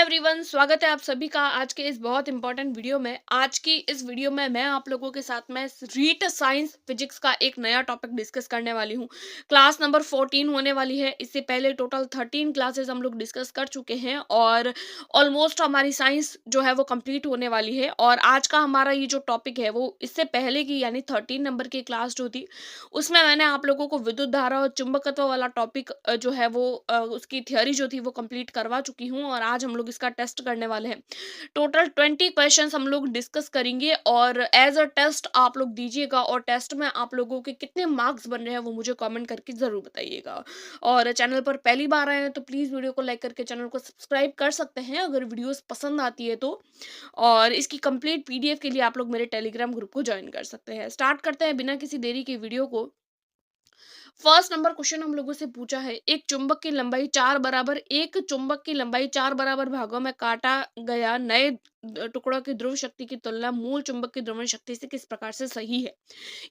Everyone, स्वागत है आप सभी का आज के इस बहुत इंपॉर्टेंट वीडियो में। आज की इस वीडियो में मैं आप लोगों के साथ में रीट साइंस फिजिक्स का एक नया टॉपिक डिस्कस करने वाली हूँ। क्लास नंबर 14 होने वाली है। इससे पहले टोटल 13 क्लासेस हम लोग डिस्कस कर चुके हैं और ऑलमोस्ट हमारी साइंस जो है वो कंप्लीट होने वाली है। और आज का हमारा ये जो टॉपिक है वो इससे पहले की यानी 13 नंबर की क्लास जो थी उसमें मैंने आप लोगों को विद्युत धारा और चुंबकत्व वाला टॉपिक जो है वो उसकी थ्योरी जो थी वो कंप्लीट करवा चुकी हूँ और आज हम लोग इसका टेस्ट करने वाले हैं। टोटल 20 क्वेश्चंस हम लोग डिस्कस करेंगे और एज अ टेस्ट आप लोग दीजिएगा और टेस्ट में आप लोगों के कितने मार्क्स बन रहे हैं वो मुझे कमेंट करके जरूर बताइएगा। और चैनल पर पहली बार आए हैं तो प्लीज वीडियो को लाइक करके चैनल को सब्सक्राइब कर सकते हैं अगर वीडियोस पसंद आती है तो। और इसकी कंप्लीट पीडीएफ के लिए आप लोग मेरे टेलीग्राम ग्रुप को ज्वाइन कर सकते हैं। स्टार्ट करते हैं बिना किसी देरी के वीडियो को। फर्स्ट नंबर क्वेश्चन हम लोगों से पूछा है, एक चुंबक की लंबाई चार बराबर भागों में काटा गया नए टुकड़ों की ध्रुव शक्ति की तुलना मूल चुंबक की ध्रुवण शक्ति से किस प्रकार से सही है।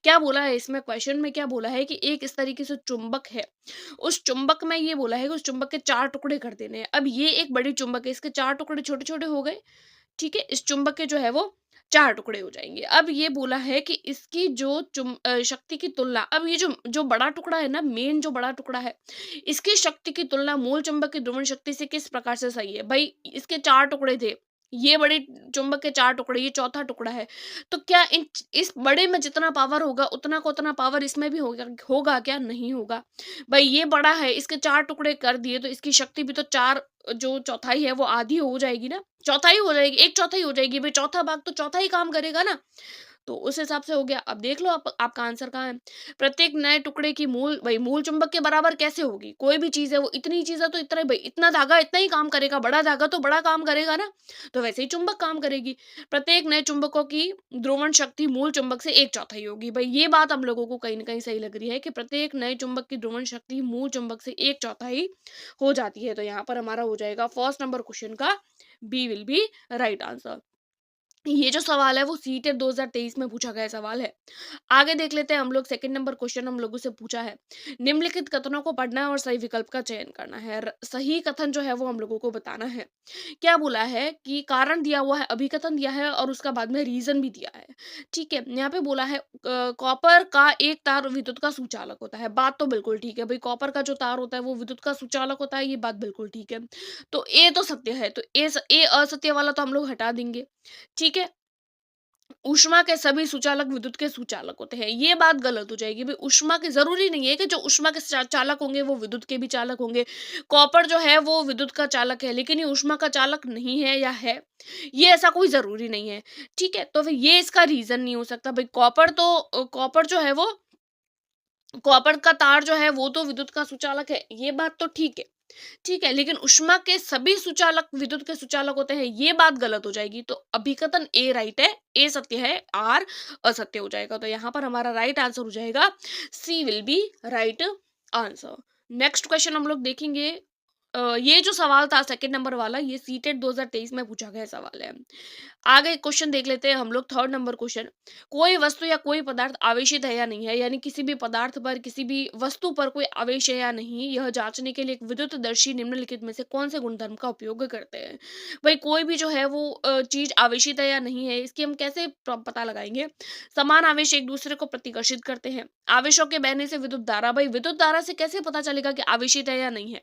क्या बोला है इसमें, क्वेश्चन में क्या बोला है कि एक इस तरीके से चुंबक है, उस चुंबक में ये बोला है कि उस चुंबक के चार टुकड़े कर देने हैं। अब ये एक बड़ी चुंबक है, इसके चार टुकड़े छोटे छोटे हो गए। ठीक है, इस चुंबक के जो है वो चार टुकड़े हो जाएंगे। अब ये बोला है कि इसकी जो शक्ति की तुलना, अब ये जो जो बड़ा टुकड़ा है ना, मेन जो बड़ा टुकड़ा है, इसकी शक्ति की तुलना मूल चुंबक की ध्रुवण शक्ति से किस प्रकार से सही है। भाई इसके चार टुकड़े थे, ये बड़े चुंबक के चार टुकड़े, ये चौथा टुकड़ा है, तो क्या इस बड़े में जितना पावर होगा उतना का उतना पावर इसमें भी होगा क्या? नहीं होगा। भाई ये बड़ा है, इसके चार टुकड़े कर दिए तो इसकी शक्ति भी तो चार, जो चौथाई है वो आधी हो जाएगी ना, चौथाई हो जाएगी, एक चौथाई हो जाएगी। भाई चौथा भाग तो चौथा ही काम करेगा ना, तो उस हिसाब से हो गया। अब देख लो आप, आपका आंसर कहाँ है। प्रत्येक नए टुकड़े की मूल, भाई मूल चुंबक के बराबर कैसे होगी? कोई भी चीज है वो इतनी चीज है तो इतना, भाई इतना धागा इतना ही काम करेगा, बड़ा धागा तो बड़ा काम करेगा ना, तो वैसे ही चुंबक काम करेगी। प्रत्येक नए चुंबकों की ध्रुवण शक्ति मूल चुंबक से एक चौथाई होगी। भाई ये बात हम लोगों को कहीं ना कहीं सही लग रही है कि प्रत्येक नए चुंबक की ध्रुवण शक्ति मूल चुंबक से एक चौथाई हो जाती है। तो यहाँ पर हमारा हो जाएगा फर्स्ट नंबर क्वेश्चन का B will be right answer. ये जो सवाल है वो सीटेट 2023 में पूछा गया सवाल है। आगे देख लेते हैं हम लोग। सेकंड नंबर क्वेश्चन हम लोगों से पूछा है, निम्नलिखित कथनों को पढ़ना है और सही विकल्प का चयन करना है। सही कथन जो है वो हम लोगों को बताना है। क्या बोला है कि कारण दिया हुआ है, अभिकथन दिया है और उसका बाद में रीजन भी दिया है। ठीक है, यहाँ पे बोला है कॉपर का एक तार विद्युत का सुचालक होता है। बात तो बिल्कुल ठीक है, भाई कॉपर का जो तार होता है वो विद्युत का सुचालक होता है, ये बात बिल्कुल ठीक है। तो ए तो सत्य है, तो ए असत्य वाला तो हम लोग हटा देंगे। ठीक है, ऊष्मा के सभी सुचालक विद्युत के सुचालक होते हैं, ये बात गलत हो जाएगी। भाई ऊष्मा के जरूरी नहीं है कि जो ऊष्मा के चालक होंगे वो विद्युत के भी चालक होंगे। कॉपर जो है वो विद्युत का चालक है लेकिन ये ऊष्मा का चालक नहीं है, या है, ये ऐसा कोई जरूरी नहीं है। ठीक है, तो फिर ये इसका रीजन नहीं हो सकता। भाई कॉपर तो कॉपर जो है वो, कॉपर का तार जो है वो तो विद्युत का सुचालक है, ये बात तो ठीक है। ठीक है, लेकिन ऊष्मा के सभी सुचालक विद्युत के सुचालक होते हैं, ये बात गलत हो जाएगी। तो अभिकथन ए राइट है, ए सत्य है, आर असत्य हो जाएगा। तो यहाँ पर हमारा राइट आंसर हो जाएगा C will be right answer. Next question हम लोग देखेंगे। ये जो सवाल था सेकंड नंबर वाला, ये सीटेट 2023 में पूछा गया सवाल है। आगे क्वेश्चन देख लेते हैं हम लोग। थर्ड नंबर क्वेश्चन, कोई वस्तु या कोई पदार्थ आवेशित है या नहीं है, यानी किसी भी पदार्थ पर, किसी भी वस्तु पर कोई आवेश है या नहीं, यह जांचने के लिए एक विद्युतदर्शी निम्नलिखित में से कौन से गुणधर्म का उपयोग करते हैं। भाई कोई भी जो है वो चीज आवेशित है या नहीं है, इसकी हम कैसे पता लगाएंगे। समान आवेश एक दूसरे को प्रतिकर्षित करते हैं। आवेशों के बहने से विद्युत धारा, भाई विद्युत धारा से कैसे पता चलेगा कि आवेशित है या नहीं है।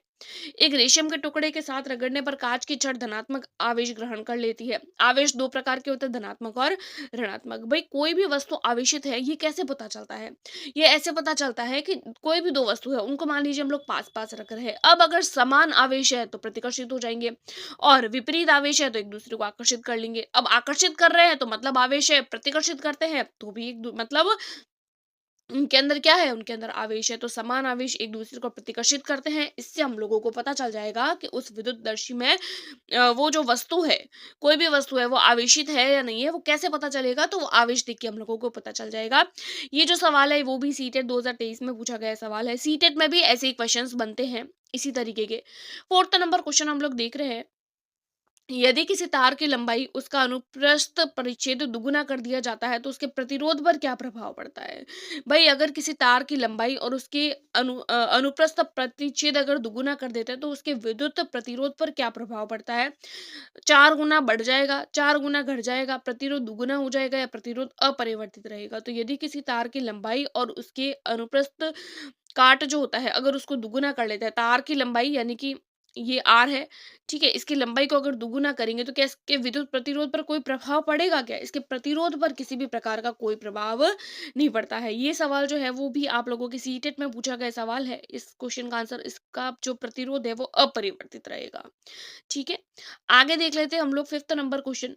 एक रेशम के टुकड़े के साथ रगड़ने पर कांच की छड़ धनात्मक आवेश ग्रहण कर लेती है। आवेश दो प्रकार के होते हैं, धनात्मक और ऋणात्मक। भाई कोई भी वस्तु आवेशित है ये कैसे पता चलता है, ये ऐसे पता चलता है कि कोई भी दो वस्तु है उनको मान लीजिए हम लोग पास पास रख रहे हैं। अब अगर समान आवेश है तो प्रतिकर्षित हो जाएंगे और विपरीत आवेश है तो एक दूसरे को आकर्षित कर लेंगे। अब आकर्षित कर रहे हैं तो मतलब आवेश है, प्रतिकर्षित करते हैं तो भी मतलब उनके अंदर क्या है, उनके अंदर आवेश है। तो समान आवेश एक दूसरे को प्रतिकर्षित करते हैं। इससे हम लोगों को पता चल जाएगा कि उस विद्युतदर्शी में वो जो वस्तु है, कोई भी वस्तु है वो आवेशित है या नहीं है, वो कैसे पता चलेगा। तो वो आवेश देख के हम लोगों को पता चल जाएगा। ये जो सवाल है वो भी सीटेट 2023 में पूछा गया सवाल है। सीटेट में भी ऐसे ही क्वेश्चन बनते हैं इसी तरीके के। फोर्थ नंबर क्वेश्चन हम लोग देख रहे हैं। यदि किसी तार की लंबाई उसका अनुप्रस्थ परिच्छेद दुगुना कर दिया जाता है तो उसके प्रतिरोध पर क्या प्रभाव पड़ता है? भाई अगर किसी तार की लंबाई और उसके अनुप्रस्थ प्रतिच्छेद अगर दुगुना कर देते हैं तो उसके विद्युत प्रतिरोध पर क्या प्रभाव पड़ता है? 4 गुना बढ़ जाएगा, 4 गुना घट जाएगा, प्रतिरोध दुगुना हो जाएगा या प्रतिरोध अपरिवर्तित रहेगा। तो यदि किसी तार की लंबाई और उसके अनुप्रस्थ काट जो होता है अगर उसको दुगुना कर लेते हैं, तार की लंबाई यानी कि ये आर है, ठीक है, इसकी लंबाई को अगर दुगुना करेंगे तो क्या इसके विद्युत प्रतिरोध पर कोई प्रभाव पड़ेगा क्या? इसके प्रतिरोध पर किसी भी प्रकार का कोई प्रभाव नहीं पड़ता है। ये सवाल जो है वो भी आप लोगों के सीटेट में पूछा गया सवाल है। इस क्वेश्चन का आंसर, इसका जो प्रतिरोध है वो अपरिवर्तित रहेगा। ठीक है, आगे देख लेते हैं हम लोग फिफ्थ नंबर क्वेश्चन।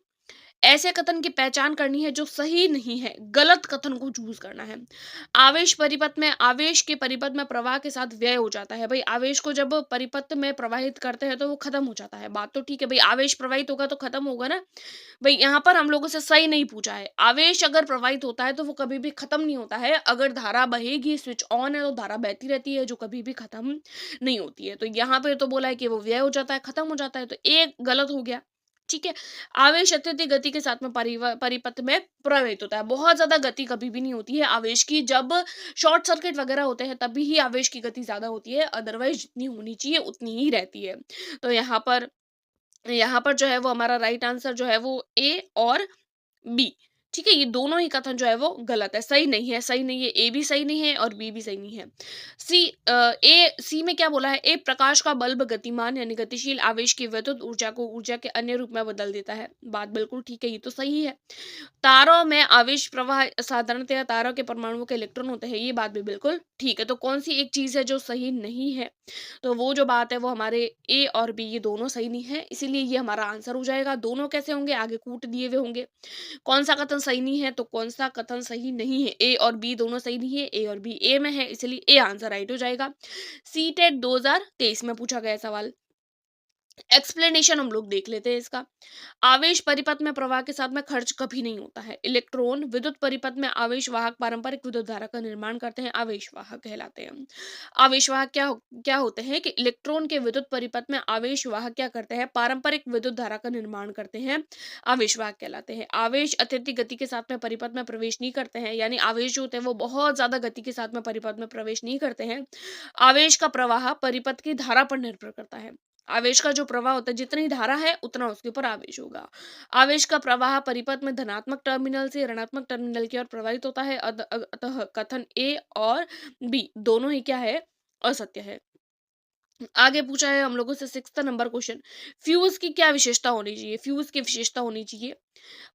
ऐसे कथन की पहचान करनी है जो सही नहीं है, गलत कथन को चूज करना है। आवेश परिपथ में, आवेश के परिपथ में प्रवाह के साथ व्यय हो जाता है। भाई आवेश को जब परिपथ में प्रवाहित करते हैं तो वो खत्म हो जाता है, बात तो ठीक है। भाई आवेश प्रवाहित होगा तो खत्म होगा ना। भाई यहाँ पर हम लोगों से सही नहीं पूछा है। आवेश अगर प्रवाहित होता है तो वो कभी भी खत्म नहीं होता है। अगर धारा बहेगी, स्विच ऑन है तो धारा बहती रहती है जो कभी भी खत्म नहीं होती है। तो यहाँ पे तो बोला है कि वो व्यय हो जाता है, खत्म हो जाता है, तो एक गलत हो गया। ठीक है, आवेश अत्यधिक गति के साथ में परिपथ में प्रवाहित होता है। बहुत ज्यादा गति कभी भी नहीं होती है आवेश की। जब शॉर्ट सर्किट वगैरह होते हैं तभी ही आवेश की गति ज्यादा होती है, अदरवाइज जितनी होनी चाहिए उतनी ही रहती है। तो यहाँ पर जो है वो हमारा राइट आंसर जो है वो ए और बी। ठीक है, ये दोनों ही कथन जो है वो गलत है, सही नहीं है, सही नहीं है। ए भी सही नहीं है और बी भी सही नहीं है। सी में क्या बोला है? ए प्रकाश का बल्ब गतिमान यानी गतिशील आवेश की विद्युत ऊर्जा को ऊर्जा के अन्य रूप में बदल देता है। बात बिल्कुल ठीक है, ये तो सही है। तारों में आवेश प्रवाह साधारणतया तारों के परमाणुओं के इलेक्ट्रॉन होते हैं, ये बात भी बिल्कुल ठीक है। तो कौन सी एक चीज है जो सही नहीं है? तो वो जो बात है वो हमारे ए और बी ये दोनों सही नहीं है, इसीलिए ये हमारा आंसर हो जाएगा। दोनों कैसे होंगे? आगे कूट दिए हुए होंगे। कौन सा कथन सही नहीं है? तो कौन सा कथन सही नहीं है? ए और बी दोनों सही नहीं है, ए और बी ए में है, इसलिए ए आंसर राइट हो जाएगा। सी टेट 2023 में पूछा गया सवाल, एक्सप्लेनेशन हम लोग देख लेते हैं इसका। आवेश परिपथ में प्रवाह के साथ में खर्च कभी नहीं होता है। इलेक्ट्रॉन विद्युत परिपथ में आवेश वाहक पारंपरिक विद्युत धारा का निर्माण करते हैं, आवेश वाहक कहलाते हैं। आवेश वाहक क्या होते हैं कि इलेक्ट्रॉन के विद्युत परिपथ में आवेश वाहक क्या करते हैं? पारंपरिक विद्युत धारा का निर्माण करते हैं, आवेश वाहक कहलाते हैं। आवेश अत्यधिक गति के साथ में परिपथ में प्रवेश नहीं करते हैं, यानी आवेश जो होते हैं वो बहुत ज्यादा गति के साथ में परिपथ में प्रवेश नहीं करते हैं। आवेश का प्रवाह परिपथ की धारा पर निर्भर करता है। आवेश का जो प्रवाह होता है, जितनी धारा है उतना उसके ऊपर आवेश होगा। आवेश का प्रवाह परिपथ में धनात्मक टर्मिनल से ऋणात्मक टर्मिनल की ओर प्रवाहित होता है। अतः कथन ए और बी दोनों ही क्या है? असत्य है। आगे पूछा है हम लोगों से सिक्स्थ नंबर क्वेश्चन, फ्यूज की क्या विशेषता होनी चाहिए? फ्यूज की विशेषता होनी चाहिए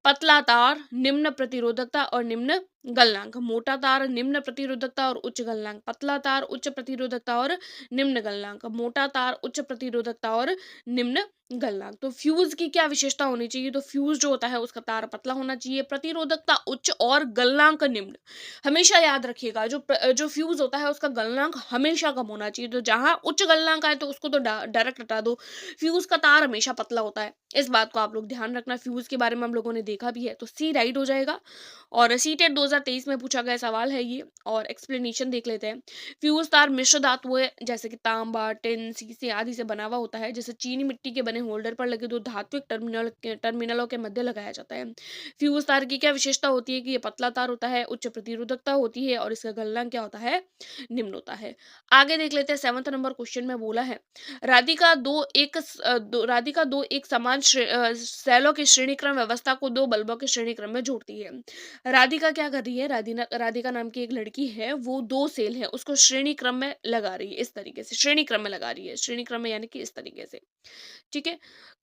पतला तार, निम्न प्रतिरोधकता और निम्न गलनांक। मोटा तार निम्न प्रतिरोधकता और उच्च गलनांक, पतला तार उच्च प्रतिरोधकता और निम्न गलनांक, मोटा तार उच्च प्रतिरोधकता और निम्न गलनांक। तो फ्यूज की क्या विशेषता होनी चाहिए? तो फ्यूज जो होता है उसका तार पतला होना चाहिए, प्रतिरोधकता उच्च और गलनांक निम्न। हमेशा याद रखिएगा, जो फ्यूज होता है उसका गलनांक हमेशा कम होना चाहिए। तो जहां उच्च गलनांक आए तो उसको तो डायरेक्ट हटा दो। फ्यूज का तार हमेशा पतला होता है, इस बात को आप लोग ध्यान रखना। फ्यूज के बारे में हम लोगों ने देखा भी है, तो सी राइट हो जाएगा। और सीटेट 2023 में पूछा गया सवाल है ये, और एक्सप्लेनेशन देख लेते हैं। फ्यूज तार मिश्र धातु है, जैसे कि तांबा, टिन, सीसे आदि से बना हुआ होता है। जैसे चीनी मिट्टी के बने होल्डर पर लगे दो धात्विक टर्मिनलों के मध्य लगाया जाता है। फ्यूज तार की क्या विशेषता होती है कि ये पतला तार होता है, उच्च प्रतिरोधकता होती है और इसका गलनांक क्या होता है? निम्न होता है। आगे देख लेते हैं, 7th नंबर क्वेश्चन में बोला है, राधिका दो एक समान सेलों की श्रेणी क्रम व्यवस्था को दो बल्बों के श्रेणी क्रम में जोड़ती है। राधिका क्या कर रही है? राधिका नाम की एक लड़की है, वो दो सेल है उसको श्रेणी क्रम में लगा रही है, इस तरीके से श्रेणी क्रम में लगा रही है। श्रेणी क्रम में यानी कि इस तरीके से, ठीक है।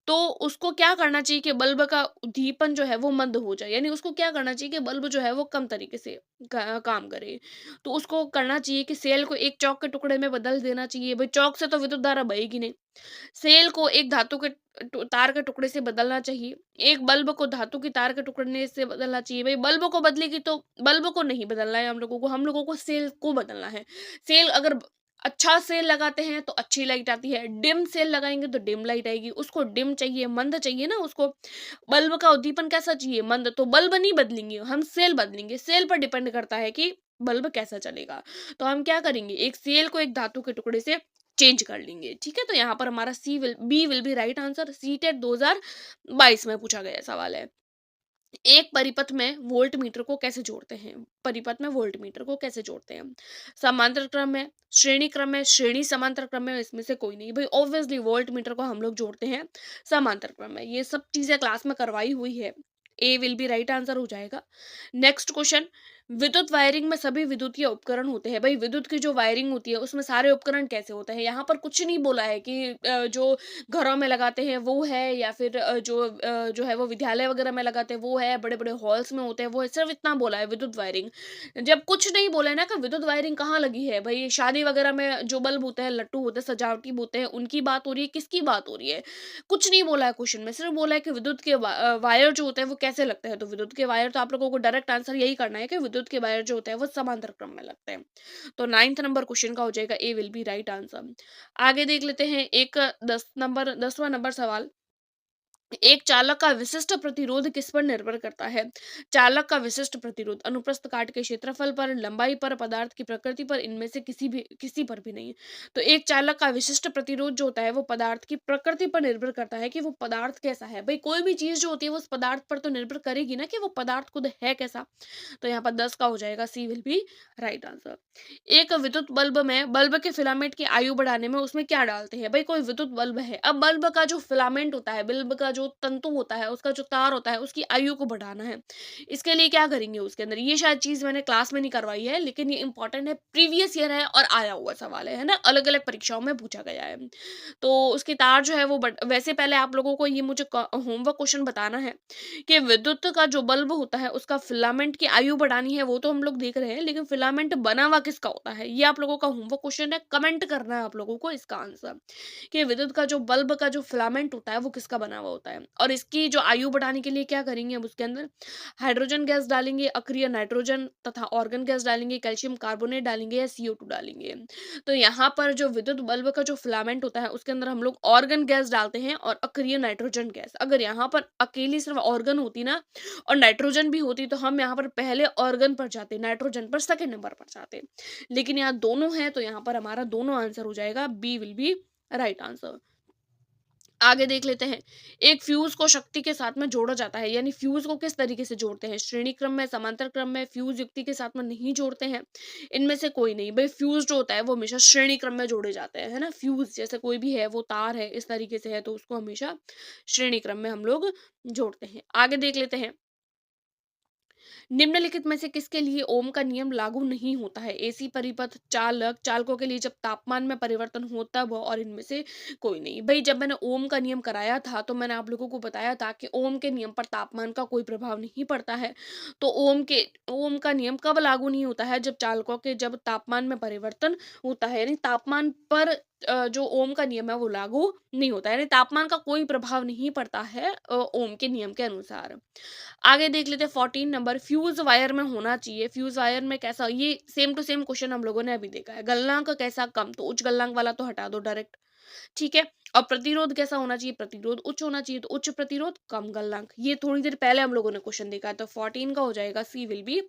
तो उसको क्या करना चाहिए कि बल्ब का उद्दीपन जो है वो मंद हो जाए, यानी उसको क्या करना चाहिए कि बल्ब जो है वो कम तरीके से काम करे। तो उसको करना चाहिए कि सेल को एक चौक के टुकड़े में बदल देना चाहिए। भाई चौक से तो विद्युत धारा बहेगी नहीं, सेल को एक धातु के तार के टुकड़े से बदलना चाहिए। एक बल्ब को धातु की तार के टुकड़े से बदलना चाहिए। भाई बल्ब को बदलेगी तो बल्ब को नहीं बदलना है हम लोगों को सेल को बदलना है। सेल अगर अच्छा सेल लगाते हैं तो अच्छी लाइट आती है, डिम सेल लगाएंगे तो डिम लाइट आएगी। उसको डिम चाहिए, मंद चाहिए ना उसको। बल्ब का उद्दीपन कैसा चाहिए? मंद। तो बल्ब नहीं बदलेंगे हम, सेल बदलेंगे। सेल पर डिपेंड करता है कि बल्ब कैसा चलेगा। तो हम क्या करेंगे, एक सेल को एक धातु के टुकड़े से चेंज कर लेंगे। ठीक है, तो यहाँ पर हमारा B will be right answer. CTET 2022 में पूछा गया सवाल है। एक परिपथ में वोल्ट मीटर को कैसे जोड़ते हैं? परिपथ में वोल्ट मीटर को कैसे जोड़ते हैं? समांतर क्रम में, श्रेणी क्रम में, श्रेणी समांतर क्रम में, इसमें से कोई नहीं भाई। ऑब्वियसली वोल्ट मीटर को हम लोग जोड़ते हैं समांतर क्रम में। ये सब चीजें क्लास में करवाई हुई है। ए विल बी राइट आंसर हो जाएगा। नेक्स्ट क्वेश्चन, विद्युत वायरिंग में सभी विद्युतीय उपकरण होते हैं। भाई विद्युत की जो वायरिंग होती है उसमें सारे उपकरण कैसे होते हैं? यहाँ पर कुछ नहीं बोला है कि जो घरों में लगाते हैं वो है, या फिर जो है वो विद्यालय वगैरह में लगाते हैं वो है, बड़े बड़े हॉल्स में होते हैं वो है। सिर्फ इतना बोला है विद्युत वायरिंग। जब कुछ नहीं बोला है ना कि विद्युत वायरिंग कहाँ लगी है, भाई शादी वगैरह में जो बल्ब होते हैं, लट्टू होते हैं, सजावटी होते हैं, उनकी बात हो रही है, किसकी बात हो रही है? कुछ नहीं बोला है क्वेश्चन में। सिर्फ बोला है कि विद्युत के वायर जो होते हैं वो कैसे लगते हैं। तो विद्युत के वायर, तो आप लोगों को डायरेक्ट आंसर यही करना है कि विद्युत के वायर जो होते हैं वो समांतर क्रम में लगते हैं। तो 9th नंबर क्वेश्चन का हो जाएगा ए विल बी राइट आंसर। आगे देख लेते हैं एक 10वां नंबर सवाल। एक चालक का विशिष्ट प्रतिरोध किस पर निर्भर करता है? चालक का विशिष्ट प्रतिरोध अनुप्रस्थ काट के क्षेत्रफल पर, लंबाई पर, पदार्थ की प्रकृति पर, इनमें से किसी पर भी नहीं। तो एक चालक का विशिष्ट प्रतिरोध जो होता है वो पदार्थ की प्रकृति पर निर्भर करता है कि वो पदार्थ कैसा है। भाई कोई भी चीज जो होती है वो उस पदार्थ पर तो निर्भर करेगी ना कि वो पदार्थ खुद है कैसा। तो यहाँ पर 10 का हो जाएगा, C will be right answer. एक विद्युत बल्ब में, बल्ब के फिलामेंट की आयु बढ़ाने में उसमें क्या डालते हैं? भाई कोई विद्युत बल्ब है, अब बल्ब का जो फिलामेंट होता है, बल्ब का जो तंतु होता है, उसका जो तार होता है, उसकी आयु को बढ़ाना है। इसके लिए क्या करेंगे उसके अंदर? ये शायद चीज मैंने क्लास में नहीं करवाई है, लेकिन ये इंपॉर्टेंट है, प्रीवियस ईयर है और आया हुआ सवाल है ना, अलग अलग परीक्षाओं में पूछा गया है। तो उसकी तार जो है वो वैसे पहले आप लोगों को ये मुझे होमवर्क क्वेश्चन बताना है कि विद्युत का जो बल्ब होता है उसका फिलामेंट की आयु बढ़ानी है, वो तो हम लोग देख रहे हैं, लेकिन फिलामेंट बना हुआ किसका होता है, ये आप लोगों का होमवर्क क्वेश्चन है। कमेंट करना है आप लोगों को इसका आंसर कि विद्युत का जो बल्ब का जो फिलामेंट होता है वो किसका बना हुआ होता है। और इसकी जो आयु बढ़ाने के लिए क्या करेंगे, हम उसके अंदर हाइड्रोजन गैस डालेंगे, अक्रिय नाइट्रोजन तथा ऑर्गन गैस डालेंगे, कैल्शियम कार्बोनेट डालेंगे या CO2 डालेंगे। तो यहाँ पर जो विद्युत बल्ब का जो फिलामेंट होता है उसके अंदर हम लोग ऑर्गन गैस डालते हैं और अक्रिय नाइट्रोजन गैस। अगर यहाँ पर अकेली सिर्फ ऑर्गन होती ना और नाइट्रोजन भी होती तो हम यहाँ पर पहले ऑर्गन पर जाते, नाइट्रोजन पर सेकंड नंबर पर जाते। लेकिन यहाँ दोनों है तो यहाँ पर हमारा दोनों आंसर हो जाएगा, B will be right answer. आगे देख लेते हैं। एक फ्यूज को शक्ति के साथ में जोड़ा जाता है, यानी फ्यूज को किस तरीके से जोड़ते हैं? श्रेणी क्रम में, समांतर क्रम में, फ्यूज युक्ति के साथ में नहीं जोड़ते हैं। इनमें से कोई नहीं। भाई फ्यूज जो होता है वो हमेशा श्रेणी क्रम में जोड़े जाते हैं, है ना। फ्यूज जैसे कोई भी है, वो तार है इस तरीके से है, तो उसको हमेशा श्रेणी क्रम में हम लोग जोड़ते हैं। आगे देख लेते हैं। निम्नलिखित में से किसके लिए ओम का नियम लागू नहीं होता है? एसी परिपथ, चालक, चालकों के लिए जब तापमान में परिवर्तन हो तब, और इनमें से कोई नहीं। भाई जब मैंने ओम का नियम कराया था तो मैंने आप लोगों को बताया था कि ओम के नियम पर तापमान का कोई प्रभाव नहीं पड़ता है। तो ओम का नियम कब लागू नहीं होता है? जब चालकों के जब तापमान में परिवर्तन होता है, यानी तापमान पर जो ओम का नियम है वो लागू नहीं होता है, यानी तापमान का कोई प्रभाव नहीं पड़ता है ओम के नियम के अनुसार। आगे देख लेते हैं 14 नंबर। फ्यूज वायर में होना चाहिए, फ्यूज वायर में कैसा, ये सेम टू सेम क्वेश्चन हम लोगों ने अभी देखा है। गलनांक कैसा, कम, तो उच्च गलनांक वाला तो हटा दो डायरेक्ट। ठीक है। और प्रतिरोध कैसा होना चाहिए? प्रतिरोध उच्च होना चाहिए, तो उच्च प्रतिरोध कम गलनांक। ये थोड़ी देर पहले हम लोगों ने क्वेश्चन देखा है, तो 14 का हो जाएगा, C will be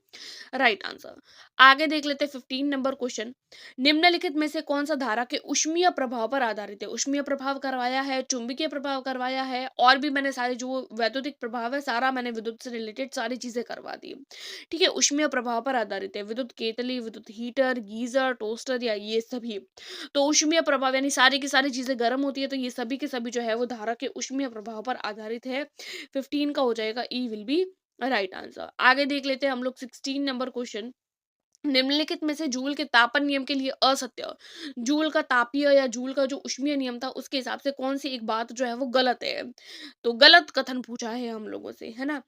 right answer. आगे देख लेते हैं 15 नंबर क्वेश्चन। निम्नलिखित में से कौन सा धारा के ऊष्मीय प्रभाव पर आधारित है? ऊष्मीय प्रभाव करवाया है, चुंबकीय प्रभाव करवाया है, और भी मैंने सारे जो वैद्युतिक प्रभाव है सारा मैंने विद्युत से रिलेटेड सारी चीजें करवा दी। ठीक है। ऊष्मीय प्रभाव पर आधारित है, विद्युत केतली, विद्युत हीटर, गीजर, टोस्टर, या ये सभी। तो ऊष्मीय प्रभाव यानी सारी की सारी चीजें गर्म होती है, तो ये सभी के सभी जो है वो धारा के ऊष्मीय प्रभाव पर आधारित है। 15 का हो जाएगा, ई विल बी राइट आंसर। आगे देख लेते हैं हम लोग 16 नंबर क्वेश्चन। निम्नलिखित में से जूल के तापन नियम के लिए असत्य, जूल का तापीय या जूल का जो ऊष्मीय नियम था उसके हिसाब से कौन सी एक बात जो है वो गलत है? तो गलत कथन पूछा है हम लोगों से, है ना।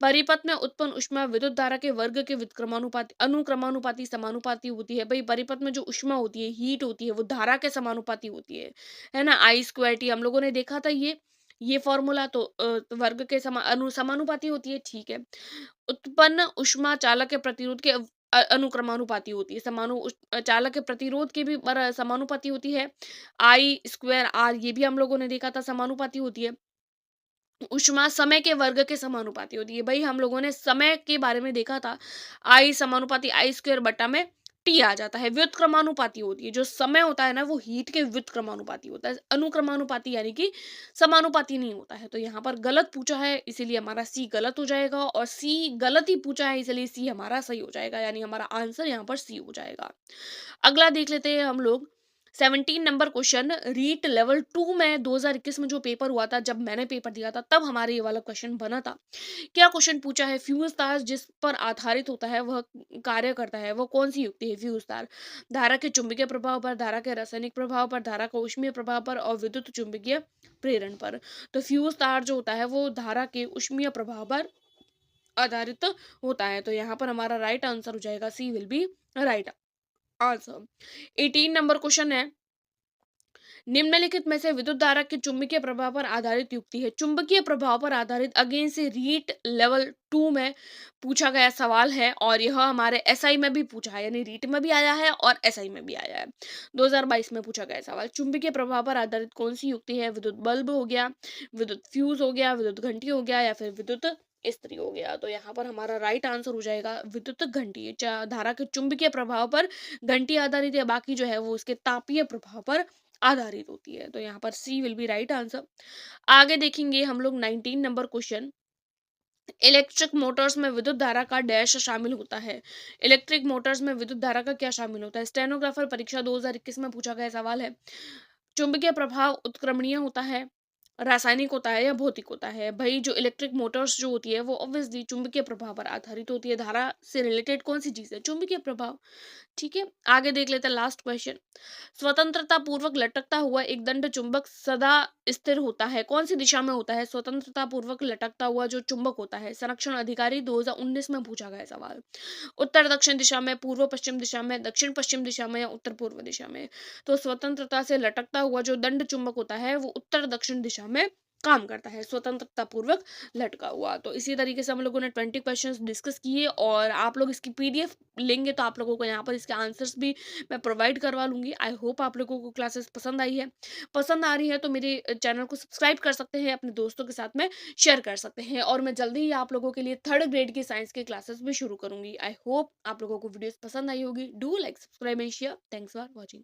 परिपथ में उत्पन्न ऊष्मा विद्युत धारा के वर्ग के विक्रमानुपाती, अनुक्रमानुपाती, समानुपाती होती है। भाई परिपथ में जो ऊष्मा होती है, हीट होती है, वो धारा के समानुपाती होती है ना। I² हम लोगों ने देखा था ये फॉर्मूला, तो वर्ग के समानुपाती होती है। ठीक है। उत्पन्न ऊष्मा चालक के प्रतिरोध के अनुक्रमानुपाती होती है। चालक के प्रतिरोध के भी समानुपाती होती है। I²R ये भी हम लोगों ने देखा था, समानुपाती होती है। ऊष्मा समय के वर्ग के समानुपाती होती है। भाई हम लोगों ने समय के बारे में देखा था, I समानुपाती I² बटा में टी आ जाता है, व्युत्क्रमानुपाती होती है। जो समय होता है ना वो हीट के व्युत्क्रमानुपाती होता है, अनुक्रमानुपाती यानी कि समानुपाती नहीं होता है। तो यहाँ पर गलत पूछा है इसीलिए हमारा सी गलत हो जाएगा, और सी गलत ही पूछा है इसलिए सी हमारा सही हो जाएगा, यानी हमारा आंसर यहाँ पर सी हो जाएगा। अगला देख लेते हैं हम लोग 17 नंबर क्वेश्चन। रीट लेवल 2 में 2021 में जो पेपर हुआ था, जब मैंने पेपर दिया था तब हमारे ये वाला क्वेश्चन बना था। क्या क्वेश्चन पूछा है, फ्यूज तार जिस पर आधारित होता है वह कार्य करता है, वो कौन सी युक्ति है फ्यूज तार? धारा के चुंबकीय प्रभाव पर, धारा के रासायनिक प्रभाव पर, धारा के ऊष्मीय प्रभाव पर और विद्युत चुंबकीय प्रेरण पर। तो फ्यूज तार जो होता है वो धारा के ऊष्मीय प्रभाव पर आधारित होता है। तो यहाँ पर हमारा राइट आंसर हो जाएगा, C will be right answer. 18 number question है, निम्नलिखित में से विद्युत धारा के चुंबकीय प्रभाव पर आधारित युक्ति है। चुंबकीय प्रभाव पर आधारित अगेन से रीट लेवल 2 में पूछा गया सवाल है, और यह हमारे एसआई में भी पूछा है, यानी रीट में भी आया है और एसआई में भी आया है। 2022 में पूछा गया सवाल, चुंबकीय प्रभाव पर आधारित कौन सी युक्ति है? विद्युत बल्ब हो गया, विद्युत फ्यूज हो गया, विद्युत घंटी हो गया, या फिर विद्युत स्त्री हो गया। तो यहाँ पर हमारा राइट आंसर हो जाएगा विद्युत घंटी। धारा के चुंबकीय प्रभाव पर घंटी आधारित है, बाकी जो है वो उसके तापीय प्रभाव पर आधारित होती है। तो यहाँ पर सी विल बी राइट आंसर। आगे देखेंगे हम लोग 19 नंबर क्वेश्चन। इलेक्ट्रिक मोटर्स में विद्युत धारा का डैश शामिल होता है। इलेक्ट्रिक मोटर्स में विद्युत धारा का क्या शामिल होता है? स्टेनोग्राफर परीक्षा 2021 में पूछा गया सवाल है। चुंबकीय प्रभाव उत्क्रमणीय होता है, रासायनिक होता है, या भौतिक होता है? भाई जो इलेक्ट्रिक मोटर्स जो होती है वो ऑब्वियसली चुंबकीय प्रभाव पर आधारित होती है। धारा से रिलेटेड कौन सी चीज है? चुंबकीय प्रभाव। ठीक है, आगे देख लेते हैं लास्ट क्वेश्चन। स्वतंत्रता पूर्वक लटकता हुआ एक दंड चुंबक सदा स्थिर होता है, कौन सी दिशा में होता है? स्वतंत्रता पूर्वक लटकता हुआ जो चुंबक होता है, संरक्षण अधिकारी 2019 में पूछा गया सवाल। उत्तर दक्षिण दिशा में, पूर्व पश्चिम दिशा में, दक्षिण पश्चिम दिशा में, या उत्तर पूर्व दिशा में? तो स्वतंत्रता से लटकता हुआ जो दंड चुंबक होता है वो उत्तर दक्षिण दिशा में काम करता है, स्वतंत्रता पूर्वक लटका हुआ। तो इसी तरीके से हम लोगों ने 20 क्वेश्चंस डिस्कस किए, और आप लोग इसकी पीडीएफ लेंगे तो आप लोगों को यहाँ पर इसके आंसर्स भी मैं प्रोवाइड करवा लूंगी। आई होप आप लोगों को क्लासेस पसंद आई है। पसंद आ रही है तो मेरे चैनल को सब्सक्राइब कर सकते हैं, अपने दोस्तों के साथ में शेयर कर सकते हैं, और मैं जल्दी ही आप लोगों के लिए 3rd ग्रेड की साइंस की क्लासेस भी शुरू करूंगी। आई होप आप लोगों को वीडियोस पसंद आई होगी। Do like, subscribe and share. Thanks for watching.